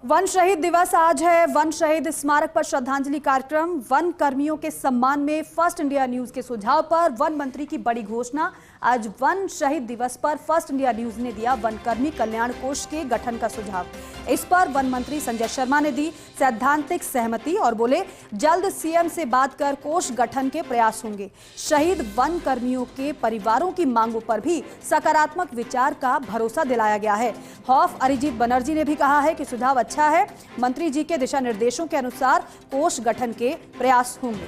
One शहीद दिवस आज है। वन शहीद स्मारक पर श्रद्धांजलि कार्यक्रम। वन कर्मियों के सम्मान में फर्स्ट इंडिया न्यूज के सुझाव पर वन मंत्री की बड़ी घोषणा। आज वन शहीद दिवस पर फर्स्ट इंडिया न्यूज ने दिया वन कर्मी कल्याण कोष के गठन का सुझाव। इस पर वन मंत्री संजय शर्मा ने दी सैद्धांतिक सहमति और बोले जल्द सीएम से बात कर कोष गठन के प्रयास होंगे। शहीद वन कर्मियों के परिवारों की मांगों पर भी सकारात्मक विचार का भरोसा दिलाया गया है। हॉफ अरिजीत बनर्जी ने भी कहा है कि सुझाव अच्छा है, मंत्री जी के दिशा निर्देशों के अनुसार कोष गठन के प्रयास होंगे।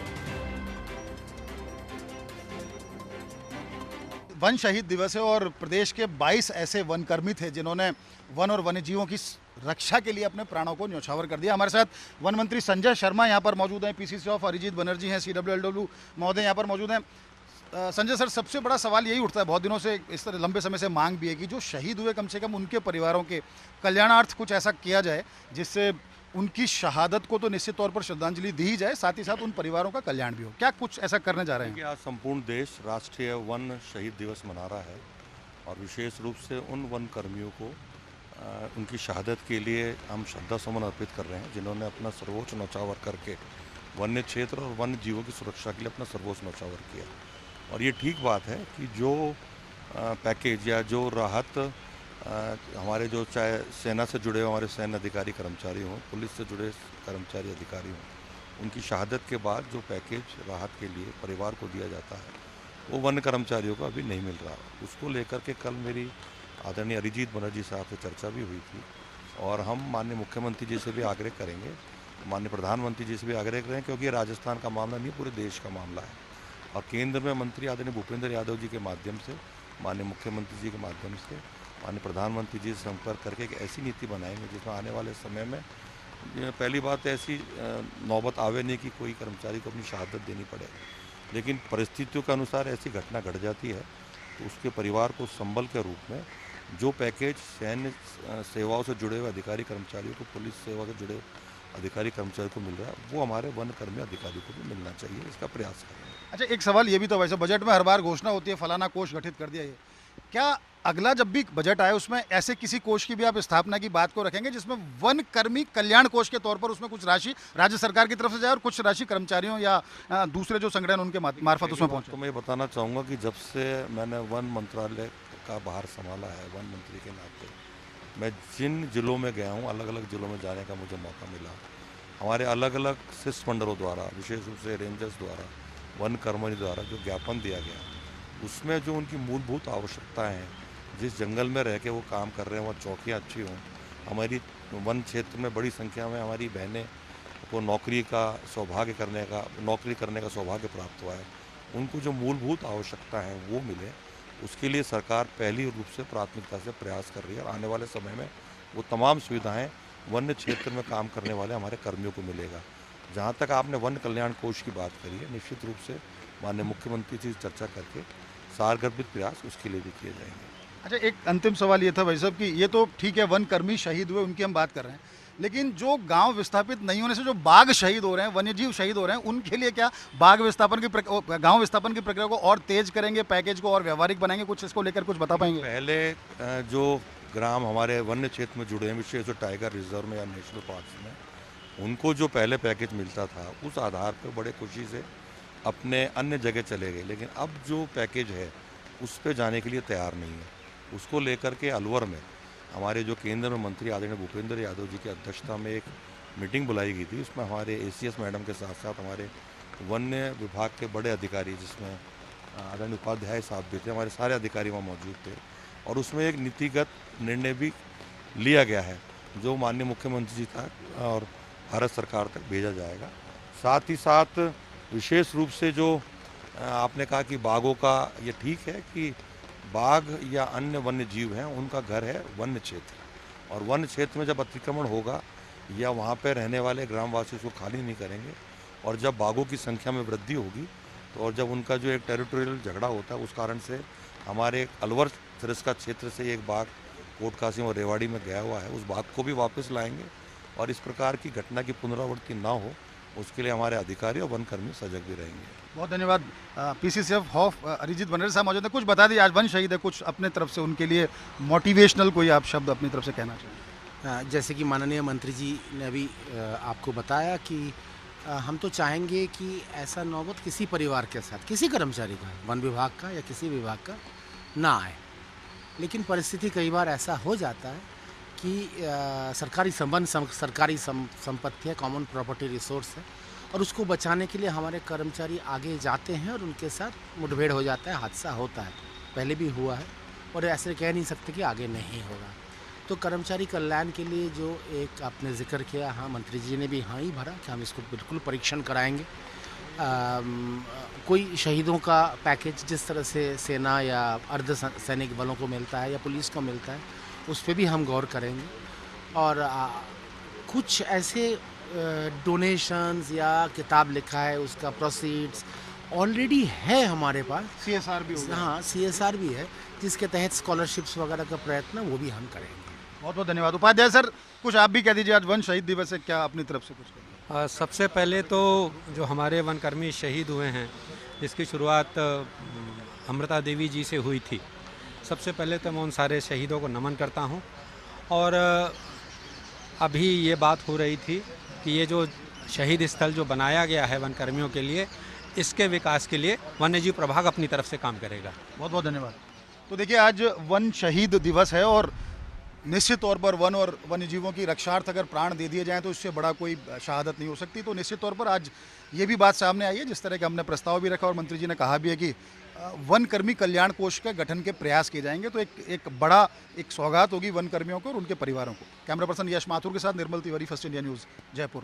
वन शहीद दिवस है और प्रदेश के 22 ऐसे वन कर्मी थे जिन्होंने वन और वन्यजीवों की रक्षा के लिए अपने प्राणों को न्यौछावर कर दिया। हमारे साथ वन मंत्री संजय शर्मा यहाँ पर मौजूद हैं, पीसीसी ऑफ अरिजीत बनर्जी हैं, CWLW महोदय यहाँ पर मौजूद हैं। संजय सर, सबसे बड़ा सवाल यही उठता है, बहुत दिनों से इस तरह लंबे समय से मांग भी है कि जो शहीद हुए कम से कम उनके परिवारों के कल्याणार्थ कुछ ऐसा किया जाए जिससे उनकी शहादत को तो निश्चित तौर पर श्रद्धांजलि दी जाए, साथ ही साथ उन परिवारों का कल्याण भी हो। क्या कुछ ऐसा करने जा रहे हैं? आज संपूर्ण देश राष्ट्रीय वन शहीद दिवस मना रहा है और विशेष रूप से उन वन कर्मियों को उनकी शहादत के लिए हम श्रद्धा सुमन अर्पित कर रहे हैं जिन्होंने अपना सर्वोच्च न्यौछावर करके वन्य क्षेत्र और वन्य जीवों की सुरक्षा के लिए अपना सर्वोच्च न्यौछावर किया। और ये ठीक बात है कि जो पैकेज या जो राहत हमारे जो चाहे सेना से जुड़े हमारे सैन्य अधिकारी कर्मचारी हों, पुलिस से जुड़े कर्मचारी अधिकारी हों, उनकी शहादत के बाद जो पैकेज राहत के लिए परिवार को दिया जाता है वो वन कर्मचारियों को अभी नहीं मिल रहा। उसको लेकर के कल मेरी आदरणीय अरिजीत बनर्जी साहब से चर्चा भी हुई थी और हम माननीय मुख्यमंत्री जी से भी आग्रह करेंगे, माननीय प्रधानमंत्री जी से भी आग्रह करें, क्योंकि ये राजस्थान का मामला नहीं, पूरे देश का मामला है। और केंद्र में मंत्री आदरणीय भूपेंद्र यादव जी के माध्यम से, माननीय मुख्यमंत्री जी के माध्यम से, माननीय प्रधानमंत्री जी से संपर्क करके एक ऐसी नीति बनाएंगे जिसमें आने वाले समय में पहली बात ऐसी नौबत आवे नहीं कि कोई कर्मचारी को अपनी शहादत देनी पड़े, लेकिन परिस्थितियों के अनुसार ऐसी घटना घट जाती है तो उसके परिवार को संबल के रूप में जो पैकेज सैन्य सेवाओं से जुड़े हुए अधिकारी कर्मचारियों को, पुलिस सेवा से जुड़े अधिकारी कर्मचारियों को मिल रहा है, वो हमारे वन कर्मी अधिकारी को भी मिलना चाहिए। इसका प्रयास करेंगे। अच्छा, एक सवाल ये भी तो, वैसे बजट में हर बार घोषणा होती है फलाना कोष गठित कर दिया, ये क्या अगला जब भी बजट आए उसमें ऐसे किसी कोष की भी आप स्थापना की बात को रखेंगे जिसमें वन कर्मी कल्याण कोष के तौर पर उसमें कुछ राशि राज्य सरकार की तरफ से जाए और कुछ राशि कर्मचारियों या दूसरे जो संगठन उनके मार्फत उसमें पहुंचे? तो मैं बताना चाहूँगा कि जब से मैंने वन मंत्रालय का भार संभाला है वन मंत्री के नाते, मैं जिन जिलों में गया हूँ, अलग अलग जिलों में जाने का मुझे मौका मिला। हमारे अलग अलग शिष्टमंडलों द्वारा, विशेष रूप से रेंजर्स द्वारा, वन कर्मी द्वारा जो ज्ञापन दिया गया, उसमें जो उनकी मूलभूत आवश्यकताएं हैं, जिस जंगल में रह के वो काम कर रहे हैं, वहाँ चौकियाँ अच्छी हों, हमारी वन क्षेत्र में बड़ी संख्या में हमारी बहनें को नौकरी करने का सौभाग्य प्राप्त हुआ है, उनको जो मूलभूत आवश्यकता है वो मिले, उसके लिए सरकार पहली रूप से प्राथमिकता से प्रयास कर रही है और आने वाले समय में वो तमाम सुविधाएं वन्य क्षेत्र में काम करने वाले हमारे कर्मियों को मिलेगा। जहाँ तक आपने वन कल्याण कोष की बात करी है, निश्चित रूप से माननीय मुख्यमंत्री से चर्चा करके सारगर्भित प्रयास उसके लिए भी किए जाएंगे। अच्छा, एक अंतिम सवाल ये था भाई साहब कि ये तो ठीक है वन कर्मी शहीद हुए उनकी हम बात कर रहे हैं, लेकिन जो गांव विस्थापित नहीं होने से जो बाघ शहीद हो रहे हैं, वन्यजीव शहीद हो रहे हैं, उनके लिए क्या गांव विस्थापन की प्रक्रिया को और तेज करेंगे, पैकेज को और व्यवहारिक बनाएंगे? कुछ इसको लेकर कुछ बता पाएंगे? पहले जो ग्राम हमारे वन्य क्षेत्र में जुड़े हैं, विशेष रूप से टाइगर रिजर्व में या नेशनल पार्क में, उनको जो पहले पैकेज मिलता था उस आधार पर बड़े खुशी से अपने अन्य जगह चले गए, लेकिन अब जो पैकेज है उस पर जाने के लिए तैयार नहीं है। उसको लेकर के अलवर में हमारे जो केंद्र में मंत्री आदरणीय भूपेंद्र यादव जी की अध्यक्षता में एक मीटिंग बुलाई गई थी, उसमें हमारे ACS मैडम के साथ साथ हमारे वन्य विभाग के बड़े अधिकारी, जिसमें आदरणीय उपाध्याय साहब भी थे, हमारे सारे अधिकारी वहाँ मौजूद थे और उसमें एक नीतिगत निर्णय भी लिया गया है जो माननीय मुख्यमंत्री जी तक और भारत सरकार तक भेजा जाएगा। साथ ही साथ विशेष रूप से जो आपने कहा कि बाघों का, ये ठीक है कि बाघ या अन्य वन्य जीव हैं, उनका घर है वन्य क्षेत्र, और वन्य क्षेत्र में जब अतिक्रमण होगा या वहाँ पर रहने वाले ग्रामवासी उसको खाली नहीं करेंगे और जब बाघों की संख्या में वृद्धि होगी तो और जब उनका जो एक टेरिटोरियल झगड़ा होता है, उस कारण से हमारे अलवर तिरस्का क्षेत्र से एक बाघ कोटकासी और रेवाड़ी में गया हुआ है, उस बाघ को भी वापस लाएंगे और इस प्रकार की घटना की पुनरावृत्ति ना हो उसके लिए हमारे अधिकारी और वन कर्मी सजग भी रहेंगे। बहुत धन्यवाद। पीसीसी ऑफ अरिजीत बनर्जी साहब मौजूद हैं। कुछ बता दीजिए, आज वन शहीद है, कुछ अपने तरफ से उनके लिए मोटिवेशनल कोई आप शब्द अपनी तरफ से कहना चाहिए? जैसे कि माननीय मंत्री जी ने अभी आपको बताया कि हम तो चाहेंगे कि ऐसा नौबत किसी परिवार के साथ, किसी कर्मचारी का, वन विभाग का या किसी विभाग का ना आए। लेकिन परिस्थिति कई बार ऐसा हो जाता है कि सरकारी संपत्ति है, कॉमन प्रॉपर्टी रिसोर्स है, और उसको बचाने के लिए हमारे कर्मचारी आगे जाते हैं और उनके साथ मुठभेड़ हो जाता है, हादसा होता है। पहले भी हुआ है और ऐसे कह नहीं सकते कि आगे नहीं होगा। तो कर्मचारी कल्याण के लिए जो एक आपने जिक्र किया, हाँ, मंत्री जी ने भी हाँ ही भरा कि हम इसको बिल्कुल परीक्षण कराएंगे। कोई शहीदों का पैकेज जिस तरह से सेना या अर्ध सैनिक बलों को मिलता है या पुलिस को मिलता है, उस पर भी हम गौर करेंगे। और कुछ ऐसे डोनेशंस या किताब लिखा है उसका प्रोसीड्स ऑलरेडी है हमारे पास, CSR भी होगा। हाँ, CSR भी है, जिसके तहत स्कॉलरशिप्स वगैरह का प्रयत्न वो भी हम करेंगे। बहुत बहुत धन्यवाद। उपाध्याय सर, कुछ आप भी कह दीजिए, आज वन शहीद दिवस है, क्या अपनी तरफ से कुछ करें? सबसे पहले तो जो हमारे वनकर्मी शहीद हुए हैं, जिसकी शुरुआत अमृता देवी जी से हुई थी, सबसे पहले तो मैं उन सारे शहीदों को नमन करता हूं। और अभी ये बात हो रही थी कि ये जो शहीद स्थल जो बनाया गया है वनकर्मियों के लिए, इसके विकास के लिए वन्यजीव प्रभाग अपनी तरफ से काम करेगा। बहुत बहुत धन्यवाद। तो देखिए, आज वन शहीद दिवस है और निश्चित तौर पर वन और वन्यजीवों की रक्षार्थ अगर प्राण दे दिए जाएं तो इससे बड़ा कोई शहादत नहीं हो सकती। तो निश्चित तौर पर आज ये भी बात सामने आई है, जिस तरह के हमने प्रस्ताव भी रखा और मंत्री जी ने कहा भी है कि वन कर्मी कल्याण कोष के गठन के प्रयास किए जाएंगे। तो एक बड़ा सौगात होगी वन कर्मियों को और उनके परिवारों को। कैमरा पर्सन यश माथुर के साथ Nirmal Tiwari, first India news, Jaipur.